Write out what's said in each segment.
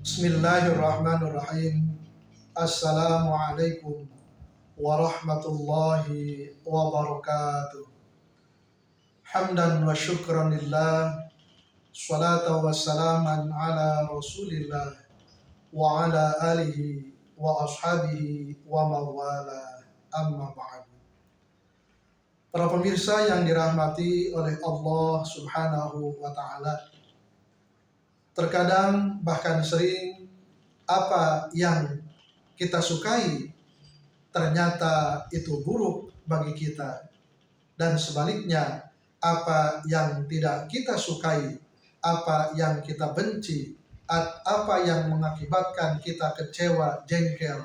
Bismillahirrahmanirrahim. Assalamualaikum warahmatullahi wabarakatuh. Hamdan wa syukran lillah, salatu wassalaman ala rasulillah wa ala alihi wa ashabihi wa mawala, amma ba'du. Para pemirsa yang dirahmati oleh Allah subhanahu wa ta'ala, terkadang bahkan sering apa yang kita sukai ternyata itu buruk bagi kita, dan sebaliknya apa yang tidak kita sukai, apa yang kita benci, apa yang mengakibatkan kita kecewa, jengkel,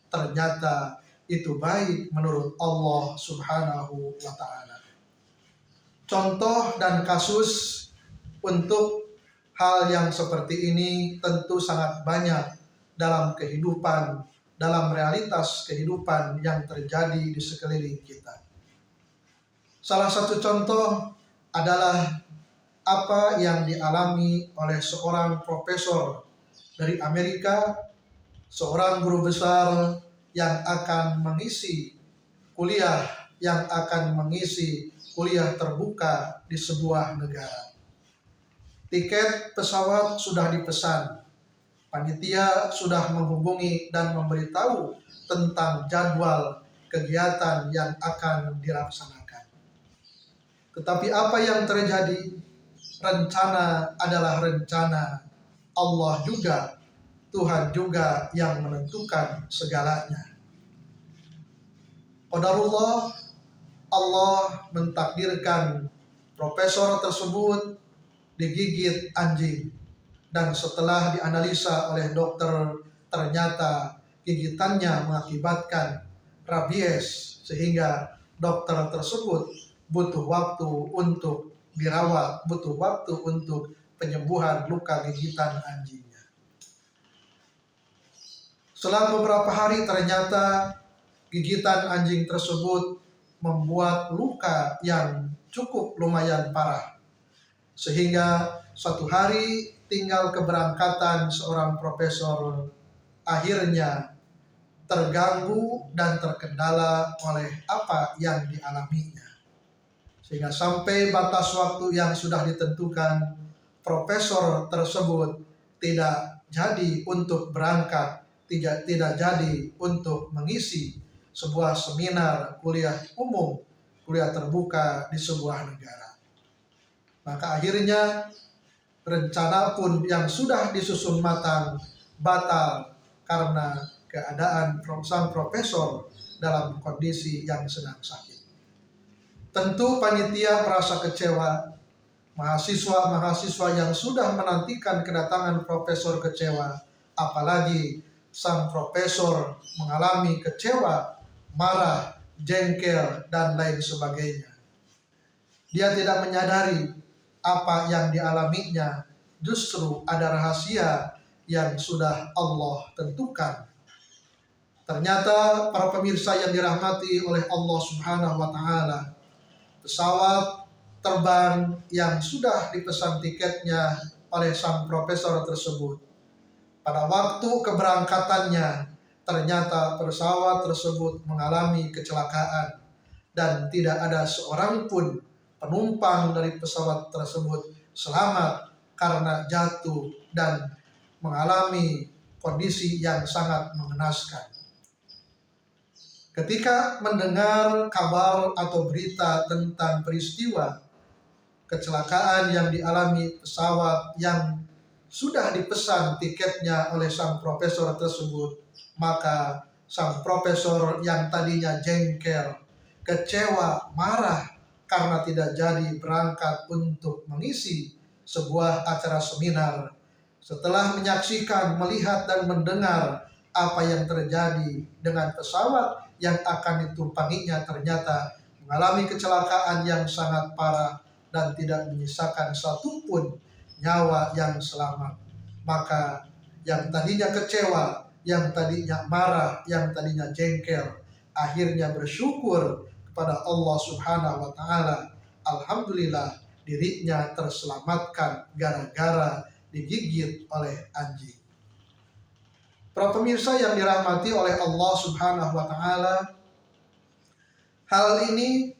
ternyata itu baik menurut Allah subhanahu wa ta'ala. Contoh dan kasus untuk hal yang seperti ini tentu sangat banyak dalam kehidupan, dalam realitas kehidupan yang terjadi di sekeliling kita. Salah satu contoh adalah apa yang dialami oleh seorang profesor dari Amerika, seorang guru besar yang akan mengisi kuliah terbuka di sebuah negara. Tiket pesawat sudah dipesan, panitia sudah menghubungi dan memberitahu tentang jadwal kegiatan yang akan dilaksanakan. Tetapi apa yang terjadi? Rencana adalah rencana. Allah juga, Tuhan juga yang menentukan segalanya. Qadarullah, Allah mentakdirkan profesor tersebut digigit anjing, dan setelah dianalisa oleh dokter ternyata gigitannya mengakibatkan rabies, sehingga dokter tersebut butuh waktu untuk dirawat, butuh waktu untuk penyembuhan luka gigitan anjingnya. Selang beberapa hari ternyata gigitan anjing tersebut membuat luka yang cukup lumayan parah, sehingga suatu hari tinggal keberangkatan seorang profesor akhirnya terganggu dan terkendala oleh apa yang dialaminya. Sehingga sampai batas waktu yang sudah ditentukan, profesor tersebut tidak jadi untuk berangkat, tidak jadi untuk mengisi sebuah seminar kuliah umum, kuliah terbuka di sebuah negara. Maka akhirnya rencana pun yang sudah disusun matang batal karena keadaan sang profesor dalam kondisi yang sedang sakit. Tentu panitia merasa kecewa, mahasiswa yang sudah menantikan kedatangan profesor kecewa, apalagi sang profesor mengalami kecewa, marah, jengkel, dan lain sebagainya. Dia tidak menyadari apa yang dialaminya justru ada rahasia yang sudah Allah tentukan. Ternyata para pemirsa yang dirahmati oleh Allah subhanahu wa ta'ala, pesawat terbang yang sudah dipesan tiketnya oleh sang profesor tersebut, pada waktu keberangkatannya ternyata pesawat tersebut mengalami kecelakaan, dan tidak ada seorang pun penumpang dari pesawat tersebut selamat karena jatuh dan mengalami kondisi yang sangat mengenaskan. Ketika mendengar kabar atau berita tentang peristiwa kecelakaan yang dialami pesawat yang sudah dipesan tiketnya oleh sang profesor tersebut, maka sang profesor yang tadinya jengkel, kecewa, marah karena tidak jadi berangkat untuk mengisi sebuah acara seminar, setelah menyaksikan, melihat, dan mendengar apa yang terjadi dengan pesawat yang akan ditumpanginya ternyata mengalami kecelakaan yang sangat parah dan tidak menyisakan satupun nyawa yang selamat. Maka yang tadinya kecewa, yang tadinya marah, yang tadinya jengkel, akhirnya bersyukur kepada Allah subhanahu wa ta'ala. Alhamdulillah, dirinya terselamatkan gara-gara digigit oleh anjing. Para pemirsa yang dirahmati oleh Allah Subhanahu wa taala, hal ini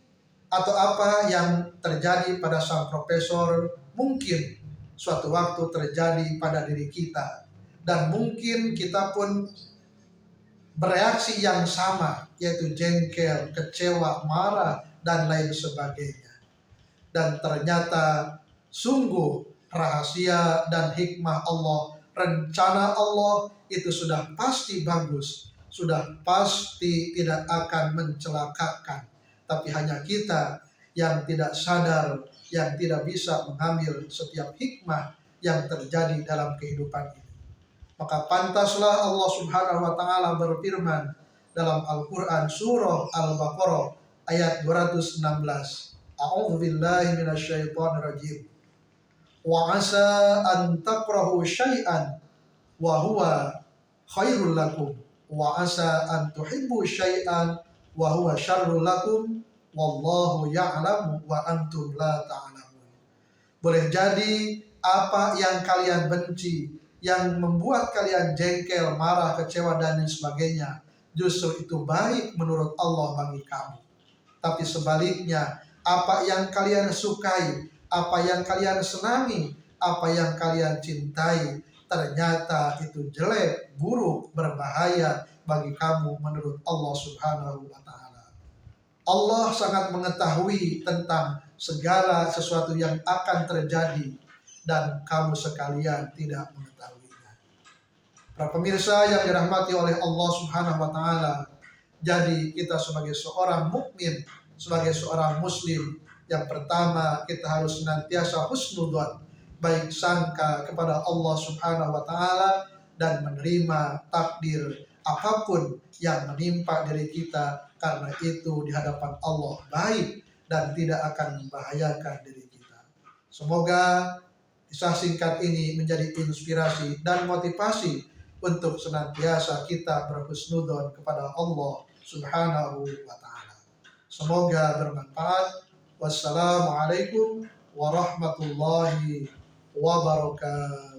atau apa yang terjadi pada sang profesor mungkin suatu waktu terjadi pada diri kita, dan mungkin kita pun bereaksi yang sama, yaitu jengkel, kecewa, marah, dan lain sebagainya. Dan ternyata sungguh rahasia dan hikmah Allah, rencana Allah itu sudah pasti bagus, sudah pasti tidak akan mencelakakan. Tapi hanya kita yang tidak sadar, yang tidak bisa mengambil setiap hikmah yang terjadi dalam kehidupan ini. Maka pantaslah Allah Subhanahu wa taala berfirman dalam Al-Qur'an surah Al-Baqarah ayat 216. A'udzu billahi minasyaitonir rajim. Wa asa an takrahu syai'an wa huwa khairul lakum wa asa an tuhibbu syai'an wa huwa syarrul lakum wallahu ya'lamu wa antum la ta'lamun. Boleh jadi apa yang kalian benci, yang membuat kalian jengkel, marah, kecewa, dan lain sebagainya, justru itu baik menurut Allah bagi kamu. Tapi sebaliknya, apa yang kalian sukai, apa yang kalian senangi, apa yang kalian cintai, ternyata itu jelek, buruk, berbahaya bagi kamu menurut Allah Subhanahu wa taala. Allah sangat mengetahui tentang segala sesuatu yang akan terjadi, dan kamu sekalian tidak mengetahuinya. Para pemirsa yang dirahmati oleh Allah Subhanahu wa taala, jadi kita sebagai seorang mukmin, sebagai seorang muslim, yang pertama kita harus senantiasa husnudzon, baik sangka kepada Allah Subhanahu wa taala, dan menerima takdir apapun yang menimpa diri kita, karena itu di hadapan Allah baik dan tidak akan membahayakan diri kita. Semoga kisah singkat ini menjadi inspirasi dan motivasi untuk senantiasa kita berhusnudzon kepada Allah Subhanahu wa taala. Semoga bermanfaat. Wassalamualaikum warahmatullahi wabarakatuh.